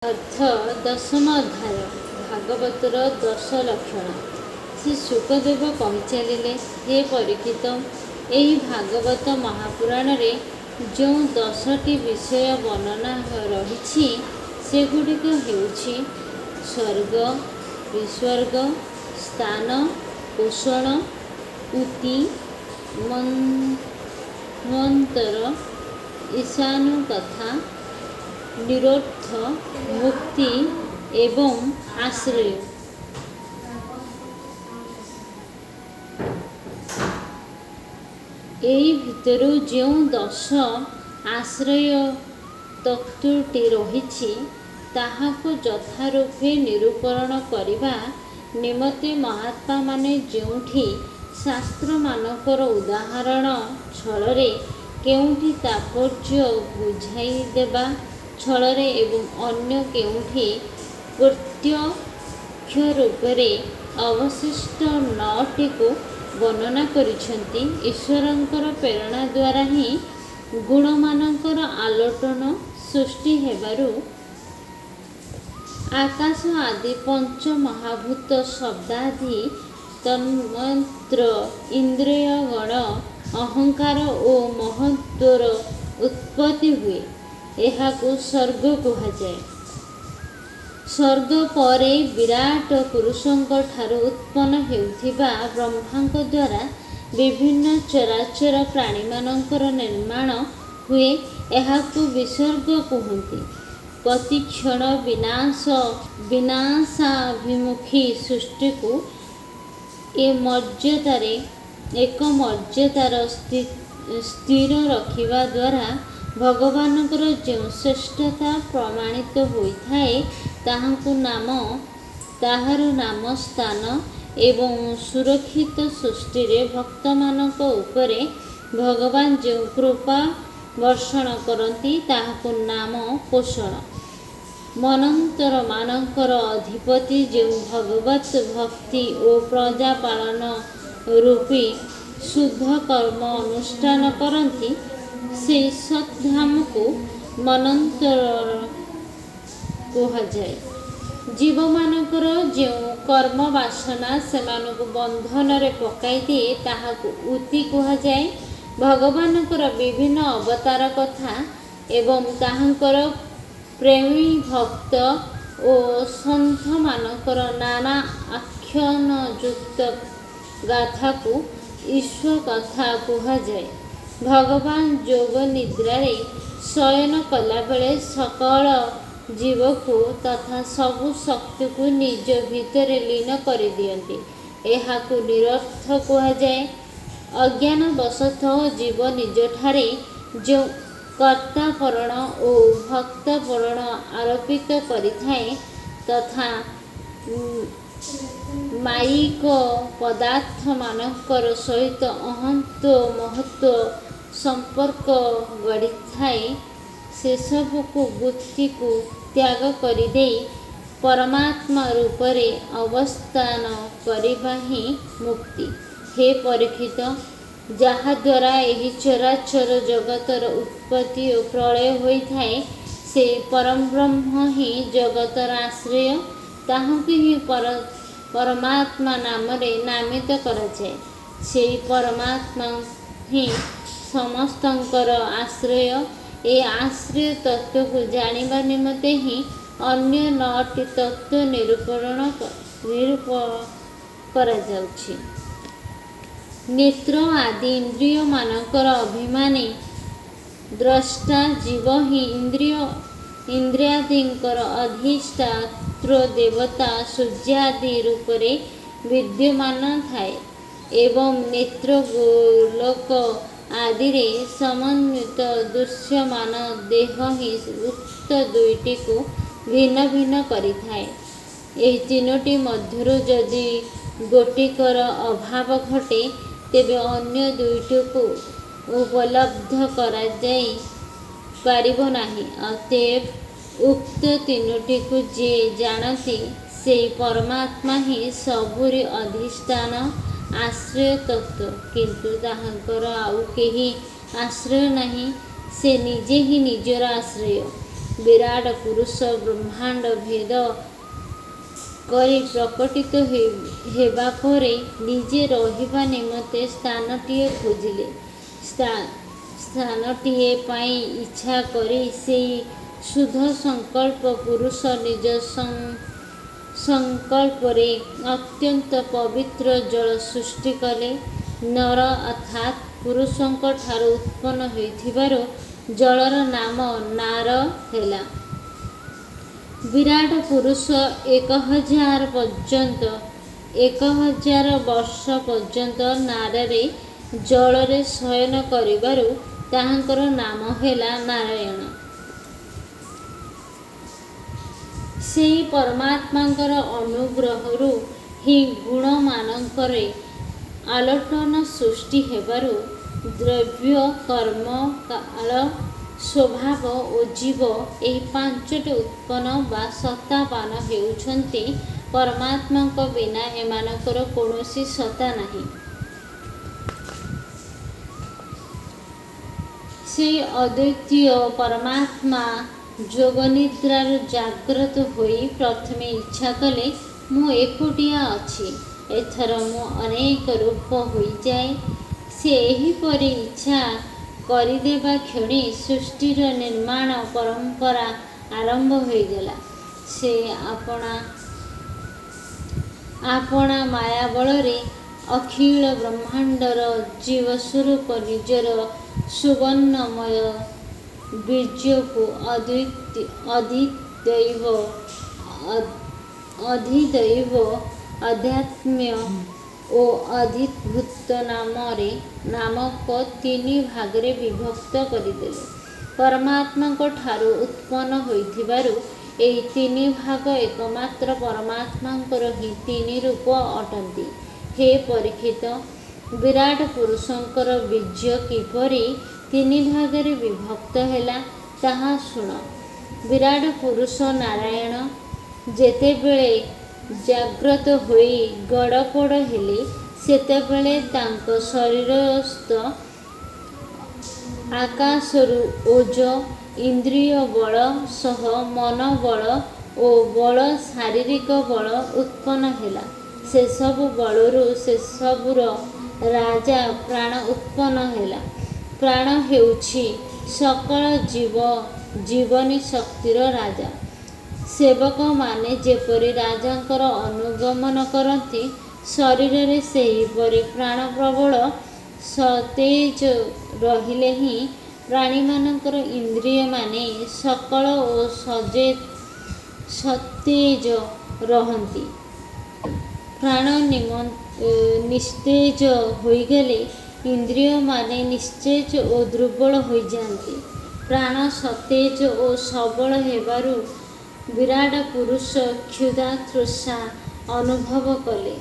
अर्थ दशम अध्याय भागवतर 10 लक्षण। श्री शुकदेव कही चलिले, हे परीक्षित, यही भागवत महापुराण रे जो 10टी विषय वर्णना रही सेगुड़िक हेउछि स्वर्ग, विस्वर्ग, स्थान, पोषण, उति, मन्वंतर, ईशानुकथा, निरोध, मुक्ति एवं आश्रय। एई भितरु जो 10 आश्रय तत्वटी रही ताहाको यथारूपे निरूपण करने निमते महात्मा माने जोंठी शास्त्र मानकर उदाहरण छଳରେ केउठी तात्पर्य बुझाई देबा छଳରେ एवं अन्य केउठी प्रत्यक्ष रूपरे अवशिष्ट 9टी को वर्णना करिसेंती। ईश्वरंकर प्रेरणा द्वारा ही गुणमानकर आलोटन सृष्टि हेबारु आकाश आदि पंच महाभूत शब्दादि तन्मंत्र इंद्रिय गण अहंकार और महत्वर उत्पत्ति हुए। एहाकु स्वर्ग कहुए। स्वर्ग परे विराट पुरुषंक ठारू उत्पन्न हेउथिबा ब्रह्मांक द्वारा विभिन्न चराचर प्राणी मानकर निर्माण हुए। एहाकु विसर्ग कहते। प्रतिक्षण विनाशाभिमुखी सृष्टि को एक मर्यादार स्थिर रखिबा द्वारा भगवानकर जो श्रेष्ठता प्रमाणित होता है ताहार नाम स्थान एवं सुरक्षित सृष्टि रे भक्त मानक उपरे भगवान जो कृपा वर्षण करती ताहाको नाम पोषण। मनंतर मानकर अधिपति जो भगवत भक्ति और प्रजा पालन रूपी शुद्ध कर्म अनुष्ठान करती से सत्धाम को मनंतर कहुए। जीव मानकर जो कर्म वासना सेमानकु बंधन रे पकाई दिए ताहाकु उति कहुए। भगवानकर विभिन्न अवतार कथा एवं ताहांकर प्रेमी भक्त और संत मानकर नाना आख्यान युक्त गाथा को ईश्वर कथा कहुए। भगवान योग निद्रारे शयन कला बेले सकल जीव को तथा सबु शक्ति को निज भितर लीन कर दियंती। एहाकु निरर्थ कहुए। अज्ञान वशतः जीव निजठारे जो कर्तापरण और भक्तपरण आरोपित करिथाए तथा मायिक पदार्थ मानकर सहित अहंत महत्व संपर्क गढ़ी थाए से सब को बुद्धि को त्याग करिदे परमात्मा रूपरे अवस्थान करिबा ही मुक्ति। हे परीक्षित, जहा द्वारा यही चराचर जगतर उत्पत्ति और प्रलय होता है से परम ब्रह्म ही जगतर आश्रय ताहाकु ही परमात्मा नाम रे नामित कराए। से परमात्मा ही समस्तंकर आश्रय। ए आश्रय तत्व को जानिबा निमते ही अन्य 9टी तत्व निरूपण करा जाउछि। नेत्र आदि इंद्रिय मानकर अभिमानी द्रष्टा जीव ही इंद्रियादिंकर अधिष्ठात्र देवता सूर्यादि रूपरे विद्यमान थाए एवं नेत्र गोलोक आदि रे समन्वित दृश्यमान देह ही उक्त दुईटी को भिन्न भिन्न करिथाए। एही तीनोटी मध्यरु यदि गोटिकर अभाव घटे तेबे अन्य दुईटी को उपलब्ध करा जाई पारिबो नाही। अतएव उक्त तीनोटी को जे जानती से परमात्मा ही सबुरी अधिष्ठान आश्रय तत्व। किंतु ताहांकर आउ केही आश्रय नहीं, से निजे ही निजर आश्रय। ବିରାଟ ପୁରୁଷ ବ୍ରହ୍ମାଣ୍ଡ ଭେଦ କରି ପ୍ରକଟିତ ହେବା ପରେ ନିଜେ ରହିବା ନିମନ୍ତେ ସ୍ଥାନଟିଏ ଖୋଜିଲେ। ସ୍ଥାନଟିଏ ପାଇଁ ଇଚ୍ଛା କରି ସେଇ ଶୁଦ୍ଧ ସଂକଳ୍ପ ପୁରୁଷ ନିଜ ସଂକଳ୍ପରେ ଅତ୍ୟନ୍ତ ପବିତ୍ର ଜଳ ସୃଷ୍ଟି କଲେ। ନର ଅର୍ଥାତ୍ ପୁରୁଷଙ୍କ ଠାରୁ ଉତ୍ପନ୍ନ ହୋଇଥିବାରୁ ଜଳର ନାମ ନାର ହେଲା। ବିରାଟ ପୁରୁଷ 1000 ବର୍ଷ ପର୍ଯ୍ୟନ୍ତ ନାରରେ ଜଳରେ ଶୟନ କରିବାରୁ ତାହାଙ୍କର ନାମ ହେଲା ନାରାୟଣ। ସେହି ପରମାତ୍ମାଙ୍କର ଅନୁଗ୍ରହରୁ ହିଁ ଗୁଣମାନଙ୍କରେ ଆଲୋଟନ ସୃଷ୍ଟି ହେବାରୁ ଦ୍ରବ୍ୟ, କର୍ମ, କାଳ, ସ୍ୱଭାବ ଓ ଜୀବ ଏହି ପାଞ୍ଚଟି ଉତ୍ପନ୍ନ ବା ସତ୍ତାବାନ ହେଉଛନ୍ତି। ପରମାତ୍ମାଙ୍କ ବିନା ଏମାନଙ୍କର କୌଣସି ସତ୍ତା ନାହିଁ। ସେହି ଅଦ୍ୱିତୀୟ ପରମାତ୍ମା ଯୋଗନିଦ୍ରାରୁ ଜାଗ୍ରତ ହୋଇ ପ୍ରଥମେ ଇଚ୍ଛା କଲେ, ମୁଁ ଏକୁଟିଆ ଅଛି, ଏଥର ମୁଁ ଅନେକ ରୂପ ହୋଇଯାଏ। ସେ ଏହିପରି ଇଚ୍ଛା କରିଦେବା କ୍ଷଣି ସୃଷ୍ଟିର ନିର୍ମାଣ ପରମ୍ପରା ଆରମ୍ଭ ହୋଇଗଲା। ସେ ଆପଣା ମାୟା ବଳରେ ଅଖିଳ ବ୍ରହ୍ମାଣ୍ଡର ଜୀବସ୍ୱରୂପ ନିଜର ସୁବର୍ଣ୍ଣମୟ ବୀର୍ଯ୍ୟକୁ ଅଧିଦୈବ, ଅଧ୍ୟାତ୍ମ ଓ ଅଧିଭୂତ ନାମକ 3 ଭାଗରେ ବିଭକ୍ତ କରିଦେଲେ। ପରମାତ୍ମାଙ୍କ ଠାରୁ ଉତ୍ପନ୍ନ ହୋଇଥିବାରୁ ଏହି 3 ଭାଗ ଏକମାତ୍ର ପରମାତ୍ମାଙ୍କର ହିଁ 3 ରୂପ ଅଟନ୍ତି। ହେ ପରୀକ୍ଷିତ, ବିରାଟ ପୁରୁଷଙ୍କର ବୀର୍ଯ୍ୟ କିପରି 3 ଭାଗରେ ବିଭକ୍ତ ହେଲା ତାହା ଶୁଣ। ବିରାଟ ପୁରୁଷ ନାରାୟଣ ଯେତେବେଳେ ଜାଗ୍ରତ ହୋଇ ଗଡ଼ପଡ଼ ହେଲେ, ସେତେବେଳେ ତାଙ୍କ ଶରୀରସ୍ଥ ଆକାଶରୁ ଓଜ, ଇନ୍ଦ୍ରିୟ ବଳ ସହ ମନ ବଳ ଓ ବଳ ଶାରୀରିକ ବଳ ଉତ୍ପନ୍ନ ହେଲା। ସେସବୁ ବଳରୁ ସେସବୁର ରାଜା ପ୍ରାଣ ଉତ୍ପନ୍ନ ହେଲା। ପ୍ରାଣ ହେଉଛି ସକଳ ଜୀବନୀ ଶକ୍ତିର ରାଜା। ସେବକମାନେ ଯେପରି ରାଜାଙ୍କର ଅନୁଗମନ କରନ୍ତି, ଶରୀରରେ ସେହିପରି ପ୍ରାଣ ପ୍ରବଳ ସତେଜ ରହିଲେ ହିଁ ପ୍ରାଣୀମାନଙ୍କର ଇନ୍ଦ୍ରିୟମାନେ ସକଳ ଓ ସତେଜ ରହନ୍ତି। ପ୍ରାଣ ନିସ୍ତେଜ ହୋଇଗଲେ ଇନ୍ଦ୍ରିୟମାନେ ନିସ୍ତେଜ ଓ ଦୁର୍ବଳ ହୋଇଯାଆନ୍ତି। ପ୍ରାଣ ସତେଜ ଓ ସବଳ ହେବାରୁ ବିରାଟ ପୁରୁଷ କ୍ଷୁଧା ତୃଷା ଅନୁଭବ କଲେ।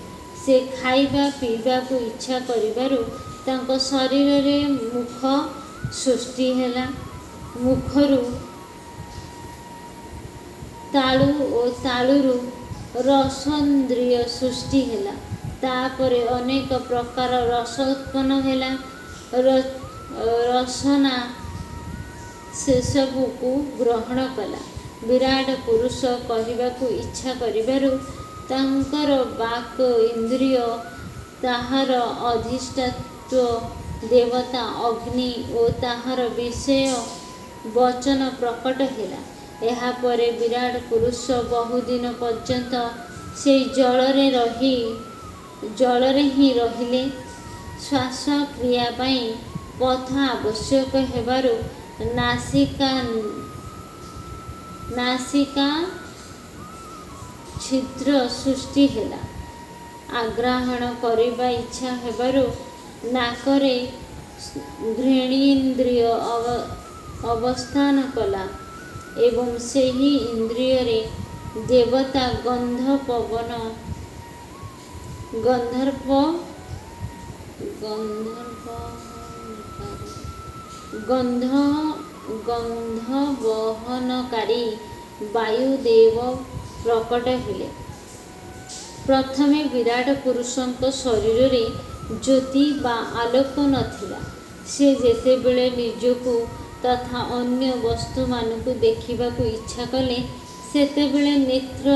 ସେ ଖାଇବା ପିଇବାକୁ ଇଚ୍ଛା କରିବାରୁ ତାଙ୍କ ଶରୀରରେ ମୁଖ ସୃଷ୍ଟି ହେଲା। ମୁଖରୁ ତାଳୁ ଓ ତାଳୁରୁ ରସନ୍ଦ୍ରିୟ ସୃଷ୍ଟି ହେଲା। ତାପରେ ଅନେକ ପ୍ରକାର ରସ ଉତ୍ପନ୍ନ ହେଲା। ରସନା ସେସବୁକୁ ଗ୍ରହଣ କଲା। ବିରାଟ ପୁରୁଷ କହିବାକୁ ଇଚ୍ଛା କରିବାରୁ ତାଙ୍କର ବାକ୍ ଇନ୍ଦ୍ରିୟ, ତାହାର ଅଧିଷ୍ଠାତ୍ର ଦେବତା ଅଗ୍ନି ଓ ତାହାର ବିଷୟ ବଚନ ପ୍ରକଟ ହେଲା। ଏହାପରେ ବିରାଟ ପୁରୁଷ ବହୁଦିନ ପର୍ଯ୍ୟନ୍ତ ସେହି ଜଳରେ ହିଁ ରହିଲେ। ଶ୍ୱାସକ୍ରିୟା ପାଇଁ ପଥ ଆବଶ୍ୟକ ହେବାରୁ ନାସିକା ଛିଦ୍ର ସୃଷ୍ଟି ହେଲା। ଆଗ୍ରାହନ କରିବା ଇଚ୍ଛା ହେବାରୁ ନାକରେ ଘ୍ରାଣେନ୍ଦ୍ରିୟ ଅବସ୍ଥାନ କଲା ଏବଂ ସେହି ଇନ୍ଦ୍ରିୟରେ ଦେବତା ଗନ୍ଧ ବହନକାରୀ ବାୟୁଦେବ ପ୍ରକଟ ହେଲେ। ପ୍ରଥମେ ବିରାଟ ପୁରୁଷଙ୍କ ଶରୀରରେ ଜ୍ୟୋତି ବା ଆଲୋକ ନଥିଲା। ସେ ଯେତେବେଳେ ନିଜକୁ ତଥା ଅନ୍ୟ ବସ୍ତୁମାନଙ୍କୁ ଦେଖିବାକୁ ଇଚ୍ଛା କଲେ, ସେତେବେଳେ ନେତ୍ର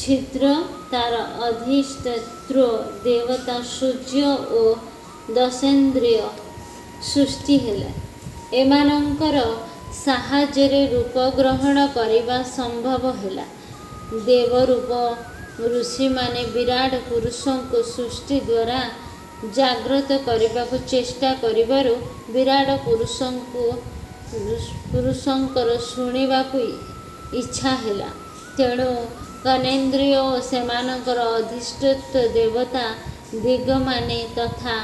ଛିଦ୍ର ତାର ଅଧିଷ୍ଠାତ୍ରୁ ଦେବତା ସୂର୍ଯ୍ୟ ଓ ଦଶେନ୍ଦ୍ରିୟ ସୃଷ୍ଟି ହେଲା। ଏମାନଙ୍କର ସାହାଯ୍ୟରେ ରୂପ ଗ୍ରହଣ କରିବା ସମ୍ଭବ ହେଲା। ଦେବରୂପ ଋଷିମାନେ ବିରାଟ ପୁରୁଷଙ୍କୁ ସୃଷ୍ଟି ଦ୍ୱାରା ଜାଗ୍ରତ କରିବାକୁ ଚେଷ୍ଟା କରିବାରୁ ବିରାଟ ପୁରୁଷଙ୍କର ଶୁଣିବାକୁ ଇଚ୍ଛା ହେଲା। ତେଣୁ କର୍ଣ୍ଣେନ୍ଦ୍ରିୟ ଓ ସେମାନଙ୍କର ଅଧିଷ୍ଠାତ୍ରୁ ଦେବତା ଦିଗମାନେ ତଥା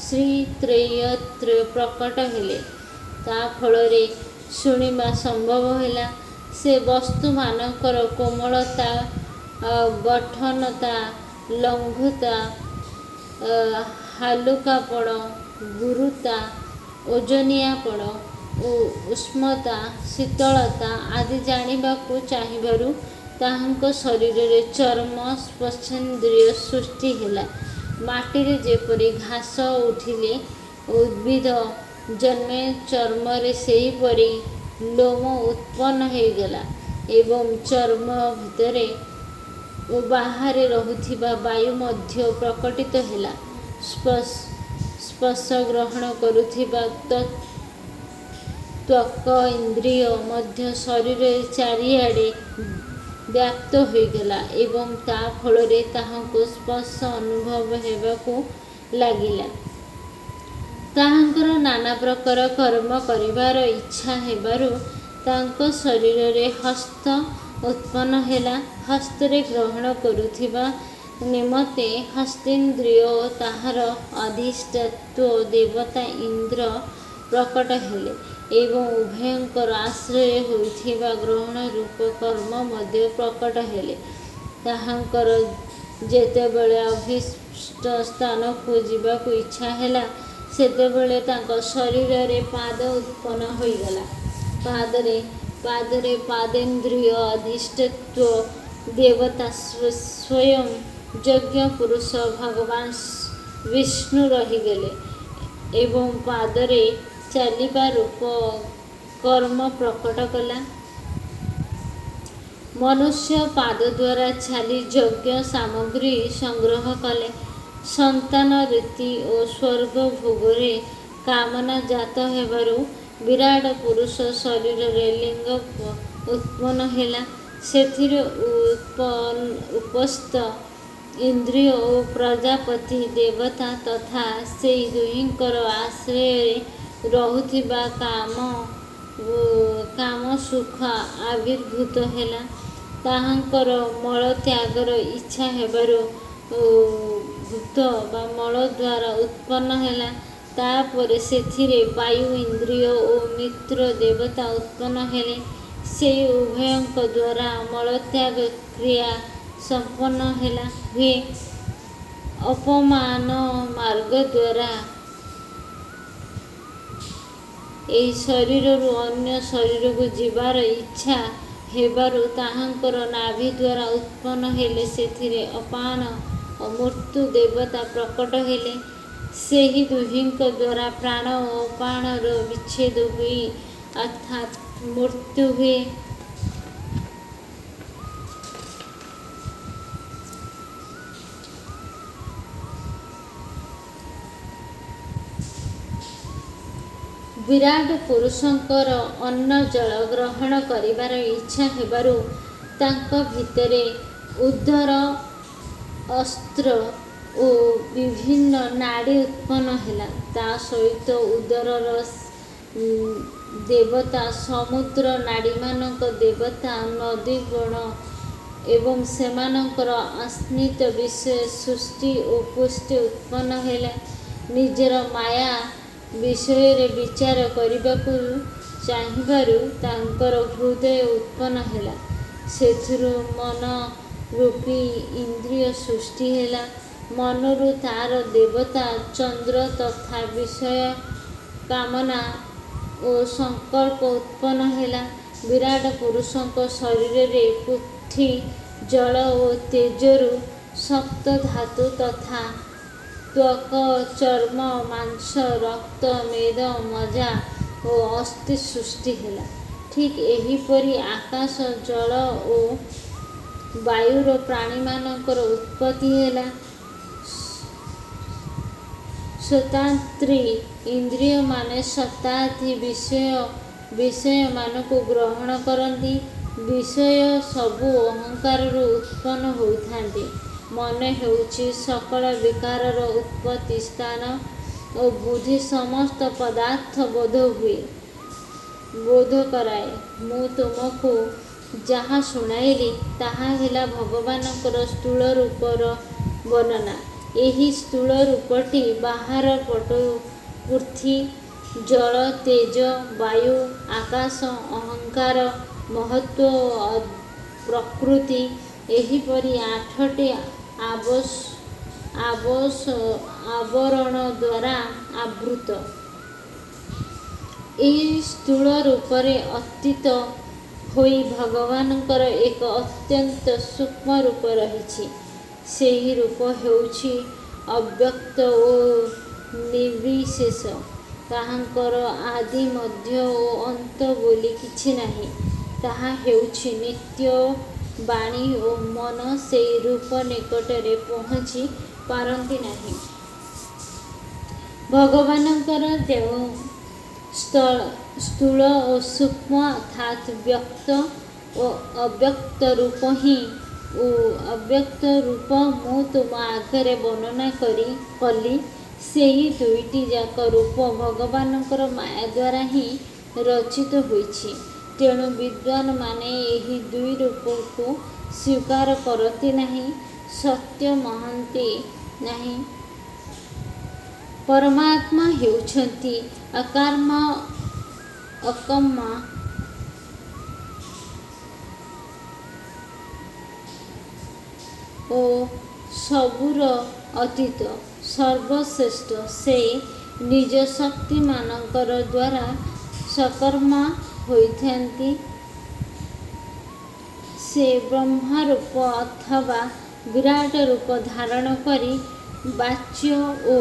ଶ୍ରୀତ୍ରୟତ୍ର ପ୍ରକଟ ହେଲେ। ତା ଫଳରେ ଶୁଣିବା ସମ୍ଭବ ହେଲା। ସେ ବସ୍ତୁମାନଙ୍କର କୋମଳତା, ଗଠନତା, ଲଘୁତା, ହାଲୁକାପଣ, ଗୁରୁତା, ଓଜନିଆପଣ, ଉଷ୍ମତା, ଶୀତଳତା ଆଦି ଜାଣିବାକୁ ଚାହିଁବାରୁ ତାହାଙ୍କ ଶରୀରରେ ଚର୍ମ ସ୍ପର୍ଶେନ୍ଦ୍ରିୟ ସୃଷ୍ଟି ହେଲା। ମାଟିରେ ଯେପରି ଘାସ ଉଠିଲେ ଉଦ୍ଭିଦ ଜନ୍ମେ, ଚର୍ମରେ ସେହିପରି ଲୋମ ଉତ୍ପନ୍ନ ହୋଇଗଲା ଏବଂ ଚର୍ମ ଭିତରେ ଓ ବାହାରେ ରହୁଥିବା ବାୟୁ ମଧ୍ୟ ପ୍ରକଟିତ ହେଲା। ସ୍ପର୍ଶ ଗ୍ରହଣ କରୁଥିବା ତ୍ୱକ୍ ଇନ୍ଦ୍ରିୟ ମଧ୍ୟ ଶରୀରରେ ଚାରିଆଡ଼େ ବ୍ୟାପ୍ତ ହୋଇଗଲା ଏବଂ ତା ଫଳରେ ତାହାଙ୍କୁ ସ୍ପର୍ଶ ଅନୁଭବ ହେବାକୁ ଲାଗିଲା। ତାହାଙ୍କର ନାନା ପ୍ରକାର କର୍ମ କରିବାର ଇଚ୍ଛା ହେବାରୁ ତାଙ୍କ ଶରୀରରେ ହସ୍ତ ଉତ୍ପନ୍ନ ହେଲା। ହସ୍ତରେ ଗ୍ରହଣ କରୁଥିବା ନିମନ୍ତେ ହସ୍ତେନ୍ଦ୍ରିୟ ଓ ତାହାର ଅଧିଷ୍ଠାତ୍ରୁ ଦେବତା ଇନ୍ଦ୍ର ପ୍ରକଟ ହେଲେ ଏବଂ ଉଭୟଙ୍କର ଆଶ୍ରୟ ହୋଇଥିବା ଗ୍ରହଣ ରୂପ କର୍ମ ମଧ୍ୟ ପ୍ରକଟ ହେଲେ। ତାହାଙ୍କର ଯେତେବେଳେ ଅଭୀଷ୍ଟ ସ୍ଥାନକୁ ଯିବାକୁ ଇଚ୍ଛା ହେଲା, ସେତେବେଳେ ତାଙ୍କ ଶରୀରରେ ପାଦ ଉତ୍ପନ୍ନ ହୋଇଗଲା। ପାଦରେ ପାଦେନ୍ଦ୍ରିୟ ଅଧିଷ୍ଠାତ୍ରୁ ଦେବତା ସ୍ୱୟଂ ଯଜ୍ଞ ପୁରୁଷ ଭଗବାନ ବିଷ୍ଣୁ ରହିଗଲେ ଏବଂ ପାଦରେ ଚାଲିବା ରୂପ କର୍ମ ପ୍ରକଟ କଲା। ମନୁଷ୍ୟ ପାଦ ଦ୍ୱାରା ଚାଲି ଯଜ୍ଞ ସାମଗ୍ରୀ ସଂଗ୍ରହ କଲେ। ସନ୍ତାନ ରୀତି ଓ ସ୍ୱର୍ଗ ଭୋଗରେ କାମନା ଜାତ ହେବାରୁ ବିରାଟ ପୁରୁଷ ଶରୀରରେ ଲିଙ୍ଗ ଉତ୍ପନ୍ନ ହେଲା। ସେଥିରେ ଉପସ୍ଥ ଇନ୍ଦ୍ରିୟ ଓ ପ୍ରଜାପତି ଦେବତା ତଥା ସେହି ଦୁହିଁଙ୍କର ଆଶ୍ରୟରେ ରହୁଥିବା କାମ ସୁଖ ଆବିର୍ଭୂତ ହେଲା। ତାହାଙ୍କର ମଳତ୍ୟାଗର ଇଚ୍ଛା ହେବାରୁ ଭୂତ ବା ମଳଦ୍ୱାର ଉତ୍ପନ୍ନ ହେଲା। ତାପରେ ସେଥିରେ ବାୟୁ ଇନ୍ଦ୍ରିୟ ଓ ମିତ୍ର ଦେବତା ଉତ୍ପନ୍ନ ହେଲେ। ସେହି ଉଭୟଙ୍କ ଦ୍ୱାରା ମଳତ୍ୟାଗ କ୍ରିୟା ସମ୍ପନ୍ନ ହୁଏ। ଅପମାନ ମାର୍ଗ ଦ୍ୱାରା ଏହି ଶରୀରରୁ ଅନ୍ୟ ଶରୀରକୁ ଯିବାର ଇଚ୍ଛା ହେବାରୁ ତାହାଙ୍କର ନାଭି ଦ୍ୱାରା ଉତ୍ପନ୍ନ ହେଲେ। ସେଥିରେ ଅପାନ ଓ ମୃତ୍ୟୁ ଦେବତା ପ୍ରକଟ ହେଲେ। ସେହି ଦୁହିଁଙ୍କ ଦ୍ୱାରା ପ୍ରାଣ ଓ ଅପାନର ବିଚ୍ଛେଦ ହୁଏ ଅର୍ଥାତ୍ ମୃତ୍ୟୁ ହୁଏ। ବିରାଟ ପୁରୁଷଙ୍କର ଅନ୍ନ ଜଳ ଗ୍ରହଣ କରିବାର ଇଚ୍ଛା ହେବାରୁ ତାଙ୍କ ଭିତରେ ଉଦର ଅସ୍ତ୍ର ଓ ବିଭିନ୍ନ ନାଡ଼ି ଉତ୍ପନ୍ନ ହେଲା। ତା ସହିତ ଉଦରର ଦେବତା, ସମୁଦ୍ର ନାଡ଼ୀମାନଙ୍କ ଦେବତା, ନଦୀ ଗଣ ଏବଂ ସେମାନଙ୍କର ଆଶ୍ରିତ ବିଷୟ ସୃଷ୍ଟି ଓ ପୁଷ୍ଟି ଉତ୍ପନ୍ନ ହେଲା। ନିଜର ମାୟା ବିଷୟରେ ବିଚାର କରିବାକୁ ଚାହିଁବାରୁ ତାଙ୍କର ହୃଦୟ ଉତ୍ପନ୍ନ ହେଲା। ସେଥିରୁ ମନ ରୂପୀ ଇନ୍ଦ୍ରିୟ ସୃଷ୍ଟି ହେଲା। ମନରୁ ତାର ଦେବତା ଚନ୍ଦ୍ର ତଥା ବିଷୟ କାମନା ଓ ସଂକଳ୍ପ ଉତ୍ପନ୍ନ ହେଲା। ବିରାଟ ପୁରୁଷଙ୍କ ଶରୀରରେ ପୃଥ୍ୱୀ, ଜଳ ଓ ତେଜରୁ ସପ୍ତ ଧାତୁ ତଥା ତ୍ୱକ, ଚର୍ମ, ମାଂସ, ରକ୍ତ, ମେଦ, ମଜ୍ଜା ଓ ଅସ୍ଥି ସୃଷ୍ଟି ହେଲା। ଠିକ୍ ଏହିପରି ଆକାଶ, ଜଳ ଓ ବାୟୁର ପ୍ରାଣୀମାନଙ୍କର ଉତ୍ପତ୍ତି ହେଲା। ସ୍ୱତନ୍ତ୍ରୀ ଇନ୍ଦ୍ରିୟମାନେ ଶତାବ୍ଦୀ ବିଷୟମାନଙ୍କୁ ଗ୍ରହଣ କରନ୍ତି। ବିଷୟ ସବୁ ଅହଙ୍କାରରୁ ଉତ୍ପନ୍ନ ହୋଇଥାନ୍ତି। ମନ ହେଉଛି ସକଳ ବିକାରର ଉତ୍ପତ୍ତି ସ୍ଥାନ ଓ ବୁଦ୍ଧି ସମସ୍ତ ପଦାର୍ଥ ବୋଧ କରାଏ। ମୁଁ ତୁମକୁ ଯାହା ଶୁଣାଇଲି ତାହା ହେଲା ଭଗବାନଙ୍କର ସ୍ଥୂଳ ରୂପର ବର୍ଣ୍ଣନା। ଏହି ସ୍ଥୂଳ ରୂପଟି ବାହାର ପୃଥ୍ୱୀ, ଜଳ, ତେଜ, ବାୟୁ, ଆକାଶ, ଅହଙ୍କାର, ମହତ୍ତ୍ୱ ଓ ପ୍ରକୃତି ଏହିପରି 8ଟି ଆବରଣ ଦ୍ୱାରା ଆବୃତ। ଏହି ସ୍ଥୂଳ ରୂପରେ ଅତୀତ ହୋଇ ଭଗବାନଙ୍କର ଏକ ଅତ୍ୟନ୍ତ ସୂକ୍ଷ୍ମ ରୂପ ରହିଛି। ସେହି ରୂପ ହେଉଛି ଅବ୍ୟକ୍ତ ଓ ନିର୍ବିଶେଷ। ତାହାଙ୍କର ଆଦି, ମଧ୍ୟ ଓ ଅନ୍ତ ବୋଲି କିଛି ନାହିଁ। ତାହା ହେଉଛି ନିତ୍ୟ। ବାଣୀ ଓ ମନ ସେହି ରୂପ ନିକଟରେ ପହଞ୍ଚି ପାରନ୍ତି ନାହିଁ। ଭଗବାନଙ୍କର ଯେଉଁ ସ୍ଥୂଳ ଓ ସୂକ୍ଷ୍ମ ଅର୍ଥାତ୍ ବ୍ୟକ୍ତ ଓ ଅବ୍ୟକ୍ତ ରୂପ ମୁଁ ତୁମ ଆଗରେ ବର୍ଣ୍ଣନା କଲି, ସେହି ଦୁଇଟି ଯାକ ରୂପ ଭଗବାନଙ୍କର ମାୟା ଦ୍ୱାରା ହିଁ ରଚିତ ହୋଇଛି। ତେଣୁ ବିଦ୍ୱାନମାନେ ଏହି ଦୁଇ ରୂପକୁ ସ୍ୱୀକାର କରନ୍ତି ନାହିଁ, ସତ୍ୟ ମହନ୍ତି ନାହିଁ। ପରମାତ୍ମା ହେଉଛନ୍ତି ଅକର୍ମା ଓ ସବୁର ଅତୀତ, ସର୍ବଶ୍ରେଷ୍ଠ। ସେ ନିଜ ଶକ୍ତିମାନଙ୍କର ଦ୍ୱାରା ସକର୍ମା ହୋଇଥାନ୍ତି। ସେ ବ୍ରହ୍ମରୂପ ଅଥବା ବିରାଟ ରୂପ ଧାରଣ କରି ବାଚ୍ୟ ଓ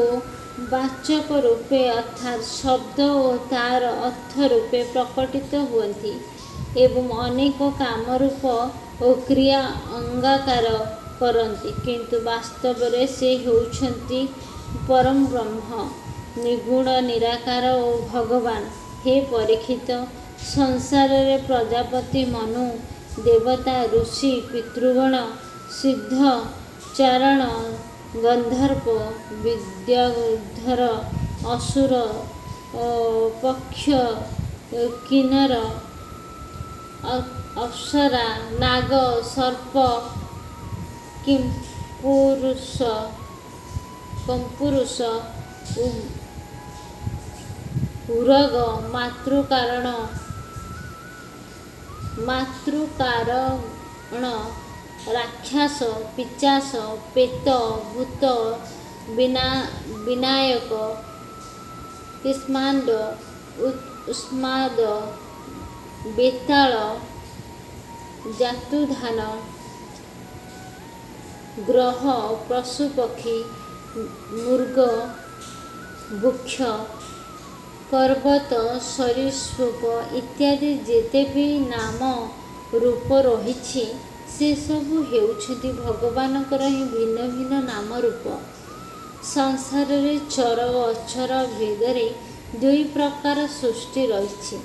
ବାଚକ ରୂପେ ଅର୍ଥାତ୍ ଶବ୍ଦ ଓ ତାର ଅର୍ଥ ରୂପେ ପ୍ରକଟିତ ହୁଅନ୍ତି ଏବଂ ଅନେକ କାମରୂପ ଓ କ୍ରିୟା ଅଙ୍ଗାକାର କରନ୍ତି। କିନ୍ତୁ ବାସ୍ତବରେ ସେ ହେଉଛନ୍ତି ପରଂବ୍ରହ୍ମ, ନିର୍ଗୁଣ, ନିରାକାର ଓ ଭଗବାନ। ହେ ପରୀକ୍ଷିତ, ସଂସାରରେ ପ୍ରଜାପତି, ମନୁ, ଦେବତା, ଋଷି, ପିତୃଗଣ, ସିଦ୍ଧ, ଚାରଣ, ଗନ୍ଧର୍ବ, ବିଦ୍ୟାଧର, ଅସୁର, ପକ୍ଷ, କିନ୍ନର, ଅପ୍ସରା, ନାଗ, ସର୍ପ, କିଂପୁରୁଷ, ଉରଗ, ମାତୃକାରଣ, ରାକ୍ଷସ, ପିଶାଚ, ପ୍ରେତ, ଭୂତ, ବିନାୟକ, କୁଷ୍ମାଣ୍ଡ, ଉନ୍ମାଦ, ବେତାଳ, ଜାତୁଧାନ, ଗ୍ରହ, ପଶୁପକ୍ଷୀ, ମୃଗ, ବୃକ୍ଷ, ପର୍ବତ, ସରୀସୃପ ଇତ୍ୟାଦି ଯେତେ ବି ନାମ ରୂପ ରହିଛି, ସେସବୁ ହେଉଛନ୍ତି ଭଗବାନଙ୍କର ହିଁ ଭିନ୍ନ ଭିନ୍ନ ନାମ ରୂପ। ସଂସାରରେ ଚର ଓ ଅଚର ଭେଦରେ ଦୁଇ ପ୍ରକାର ସୃଷ୍ଟି ରହିଛି,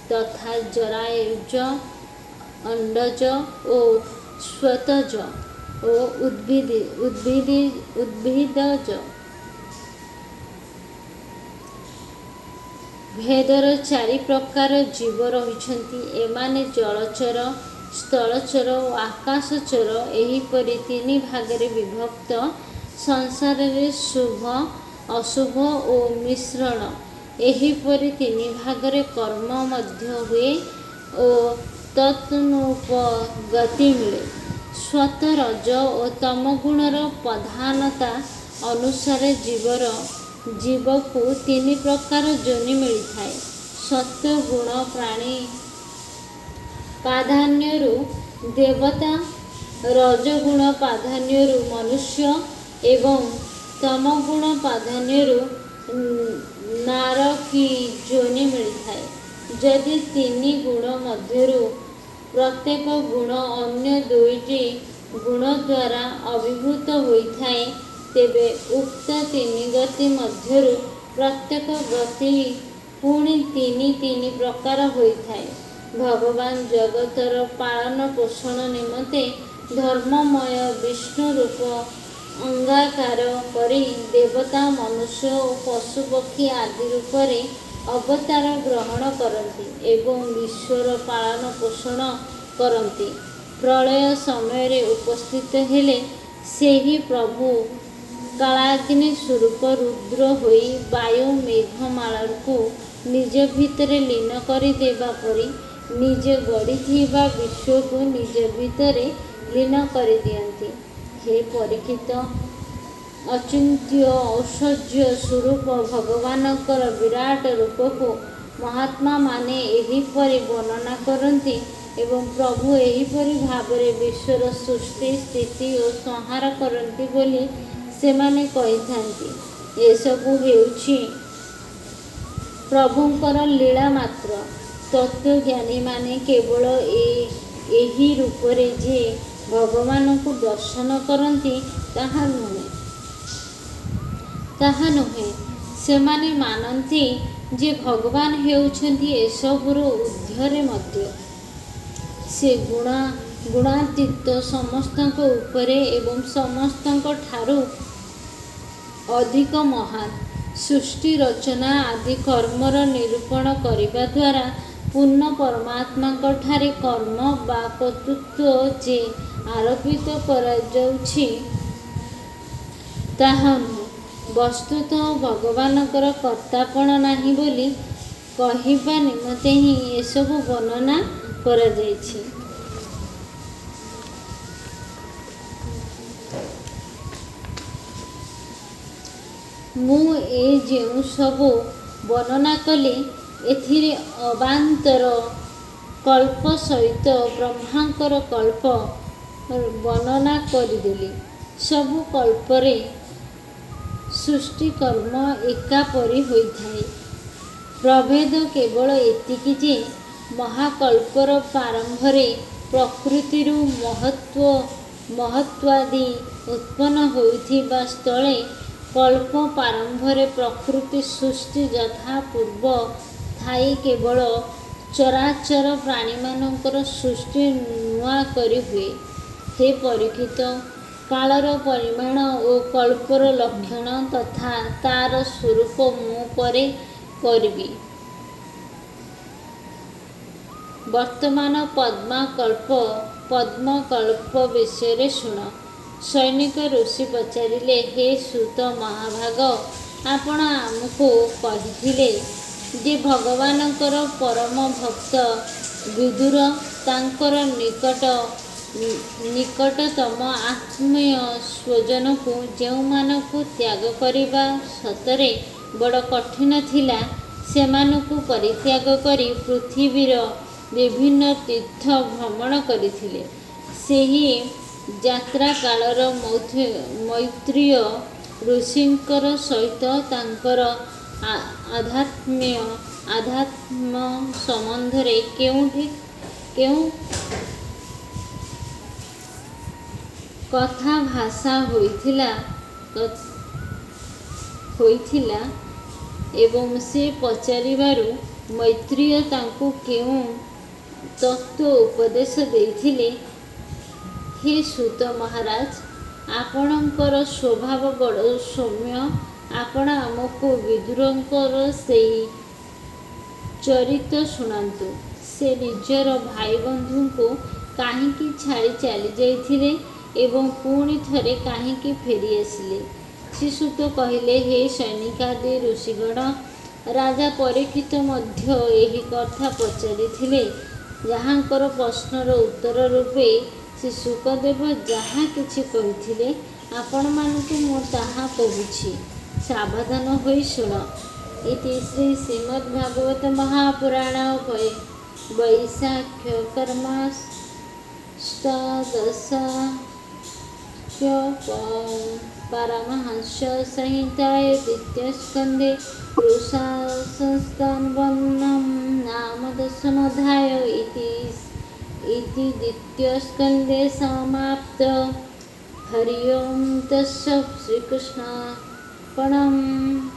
ତଥା ଜରାୟୁଜ, ଅଣ୍ଡଜ ଓ ଶ୍ଵେତଜ ଓ ଉଦ୍ଭିଦଜ ଭେଦର 4 ପ୍ରକାର ଜୀବ ରହିଛନ୍ତି। ଏମାନେ ଜଳଚର, ସ୍ଥଳଚର ଓ ଆକାଶଚର ଏହିପରି 3 ଭାଗରେ ବିଭକ୍ତ। ସଂସାରରେ ଶୁଭ, ଅଶୁଭ ଓ ମିଶ୍ରଣ ଏହିପରି 3 ଭାଗରେ କର୍ମ ମଧ୍ୟ ହୁଏ ଓ ତଦନୁପଗତି ମିଳେ। ସତ୍ତ୍ୱ, ରଜ ଓ ତମୋଗୁଣର ପ୍ରଧାନତା ଅନୁସାରେ ଜୀବକୁ 3 ପ୍ରକାର ଯୋନି ମିଳିଥାଏ। ସତ୍ତ୍ୱ ଗୁଣ ପ୍ରାଧାନ୍ୟରୁ ଦେବତା, ରଜଗୁଣ ପ୍ରାଧାନ୍ୟରୁ ମନୁଷ୍ୟ ଏବଂ ତମଗୁଣ ପ୍ରାଧାନ୍ୟରୁ ନାରକୀ ଯୋନି ମିଳିଥାଏ। ଯଦି ତିନି ଗୁଣ ମଧ୍ୟରୁ ପ୍ରତ୍ୟେକ ଗୁଣ ଅନ୍ୟ ଦୁଇଟି ଗୁଣ ଦ୍ୱାରା ଅଭିଭୂତ ହୋଇଥାଏ, ତେବେ ଉକ୍ତ ତିନି ଗତି ମଧ୍ୟରୁ ପ୍ରତ୍ୟେକ ଗତି ପୁଣି ତିନି ପ୍ରକାର ହୋଇଥାଏ। ଭଗବାନ ଜଗତର ପାଳନ ପୋଷଣ ନିମନ୍ତେ ଧର୍ମମୟ ବିଷ୍ଣୁ ରୂପ ଅଙ୍ଗାକାର କରି ଦେବତା, ମନୁଷ୍ୟ ଓ ପଶୁପକ୍ଷୀ ଆଦି ରୂପରେ ଅବତାର ଗ୍ରହଣ କରନ୍ତି ଏବଂ ବିଶ୍ୱର ପାଳନ ପୋଷଣ କରନ୍ତି। ପ୍ରଳୟ ସମୟରେ ଉପସ୍ଥିତ ହେଲେ ସେହି ପ୍ରଭୁ କାଳାଗ୍ନି ସ୍ୱରୂପ ରୁଦ୍ର ହୋଇ ବାୟୁ ମେଘମାଳାକୁ ନିଜ ଭିତରେ ଲୀନ କରିଦେବା ପରି ନିଜେ ଗଢ଼ିଥିବା ବିଶ୍ୱକୁ ନିଜ ଭିତରେ ଲୀନ କରିଦିଅନ୍ତି। ହେ ପରୀକ୍ଷିତ, ଅଚିନ୍ତ୍ୟ ଐଶ୍ୱର୍ଯ୍ୟ ସ୍ୱରୂପ ଭଗବାନଙ୍କର ବିରାଟ ରୂପକୁ ମହାତ୍ମାମାନେ ଏହିପରି ବର୍ଣ୍ଣନା କରନ୍ତି ଏବଂ ପ୍ରଭୁ ଏହିପରି ଭାବରେ ବିଶ୍ୱର ସୃଷ୍ଟି, ସ୍ଥିତି ଓ ସଂହାର କରନ୍ତି ବୋଲି ସେମାନେ କହିଥାନ୍ତି। ଏସବୁ ହେଉଛି ପ୍ରଭୁଙ୍କର ଲୀଳା ମାତ୍ର। ତତ୍ତ୍ୱଜ୍ଞାନୀମାନେ କେବଳ ଏହି ରୂପରେ ଯେ ଭଗବାନଙ୍କୁ ଦର୍ଶନ କରନ୍ତି ତାହା ନୁହେଁ। ସେମାନେ ମାନନ୍ତି ଯେ ଭଗବାନ ହେଉଛନ୍ତି ଏସବୁର ଊର୍ଦ୍ଧ୍ୱରେ ମଧ୍ୟ। ସେ ଗୁଣାତୀତ, ସମସ୍ତଙ୍କ ଉପରେ ଏବଂ ସମସ୍ତଙ୍କ ଠାରୁ ଅଧିକ ମହାନ। ସୃଷ୍ଟି, ରଚନା ଆଦି କର୍ମର ନିରୂପଣ କରିବା ଦ୍ୱାରା ପୂର୍ଣ୍ଣ ପରମାତ୍ମାଙ୍କଠାରେ କର୍ମ ବା କର୍ତ୍ତୃତ୍ୱ ଯେ ଆରୋପିତ କରାଯାଉଛି ତାହା ନୁହେଁ। ବସ୍ତୁତଃ ଭଗବାନଙ୍କର କର୍ତ୍ତାପଣ ନାହିଁ ବୋଲି କହିବା ନିମନ୍ତେ ହିଁ ଏସବୁ ବର୍ଣ୍ଣନା କରାଯାଇଛି। ମୁଁ ଏ ଯେଉଁ ସବୁ ବର୍ଣ୍ଣନା କଲି, ଏଥିରେ ଅବାନ୍ତର କଳ୍ପ ସହିତ ବ୍ରହ୍ମାଙ୍କର କଳ୍ପ ବର୍ଣ୍ଣନା କରିଦେଲି। ସବୁ କଳ୍ପରେ ସୃଷ୍ଟିକର୍ମ ଏକାପରି ହୋଇଥାଏ। ପ୍ରଭେଦ କେବଳ ଏତିକି ଯେ ମହାକଳ୍ପର ପ୍ରାରମ୍ଭରେ ପ୍ରକୃତିରୁ ମହତ୍ତ୍ୱାଦି ଉତ୍ପନ୍ନ ହୋଇଥିବା ସ୍ଥଳେ କଳ୍ପ ପ୍ରାରମ୍ଭରେ ପ୍ରକୃତି ସୃଷ୍ଟି ଯଥା ପୂର୍ବ ଥାଇ କେବଳ ଚରାଚର ପ୍ରାଣୀମାନଙ୍କର ସୃଷ୍ଟି ନୂଆ କରି ହୁଏ। ହେ ପରୀକ୍ଷିତ, କାଳର ପରିମାଣ ଓ କଳ୍ପର ଲକ୍ଷଣ ତଥା ତାର ସ୍ୱରୂପ ମୁଁ ପରେ କରିବି। ବର୍ତ୍ତମାନ ପଦ୍ମକଳ୍ପ ବିଷୟରେ ଶୁଣ। ସୈନିକ ଋଷି ପଚାରିଲେ, ହେ ସୂତ ମହାଭାଗ, ଆପଣ ଆମକୁ କହିଥିଲେ ଯେ ଭଗବାନଙ୍କର ପରମ ଭକ୍ତ ବିଦୁର ତାଙ୍କର ନିକଟତମ ଆତ୍ମୀୟ ସ୍ୱଜନକୁ ଯେଉଁମାନଙ୍କୁ ତ୍ୟାଗ କରିବା ସତରେ ବଡ଼ କଠିନ ଥିଲା, ସେମାନଙ୍କୁ ପରିତ୍ୟାଗ କରି ପୃଥିବୀର ବିଭିନ୍ନ ତୀର୍ଥ ଭ୍ରମଣ କରିଥିଲେ। ସେହି ଯାତ୍ରା କାଳରେ ମୈତ୍ରେୟ ଋଷିଙ୍କର ସହିତ ତାଙ୍କର ଆଧ୍ୟାତ୍ମ ସମ୍ବନ୍ଧରେ କେଉଁ କଥାଭାଷା ହୋଇଥିଲା ଏବଂ ସେ ପଚାରିବାରୁ ମୈତ୍ରେୟ ତାଙ୍କୁ କେଉଁ ତତ୍ତ୍ୱ ଉପଦେଶ ଦେଇଥିଲେ? ହେ ସୂତ ମହାରାଜ, ଆପଣଙ୍କର ସ୍ୱଭାବ ବଡ଼ ସୌମ୍ୟ। ଆପଣ ଆମକୁ ବିଦୁରଙ୍କର ସେହି ଚରିତ ଶୁଣାନ୍ତୁ। ସେ ନିଜର ଭାଇବନ୍ଧୁଙ୍କୁ କାହିଁକି ଛାଡ଼ି ଚାଲିଯାଇଥିଲେ ଏବଂ ପୁଣି ଥରେ କାହିଁକି ଫେରିଆସିଲେ? ଶ୍ରୀସୂତ କହିଲେ, ହେ ସୈନିକାଦି ଋଷିଗଣ, ରାଜା ପରୀକ୍ଷିତ ମଧ୍ୟ ଏହି କଥା ପଚାରିଥିଲେ, ଯାହାଙ୍କର ପ୍ରଶ୍ନର ଉତ୍ତର ରୂପେ ଶ୍ରୀ ଶୁକଦେବ ଯାହା କିଛି କହିଥିଲେ, ଆପଣମାନଙ୍କୁ ମୁଁ ତାହା କହୁଛି, ସାବଧାନ ହୋଇ ଶୁଣ। ଇତି ଶ୍ରୀ ଶ୍ରୀମଦ୍ଭାଗବତ ମହାପୁରାଣ ବୈଶାଖ କର୍ମ ଷୋଡ଼ଶ परमहंससंहिताय द्वितीयस्कन्धे पुरुषसंस्थानवर्णनं नाम दशमोऽध्याय इति द्वितीयस्कन्धे समाप्तः। हरि ओं तत्सत्। श्रीकृष्णार्पणम्।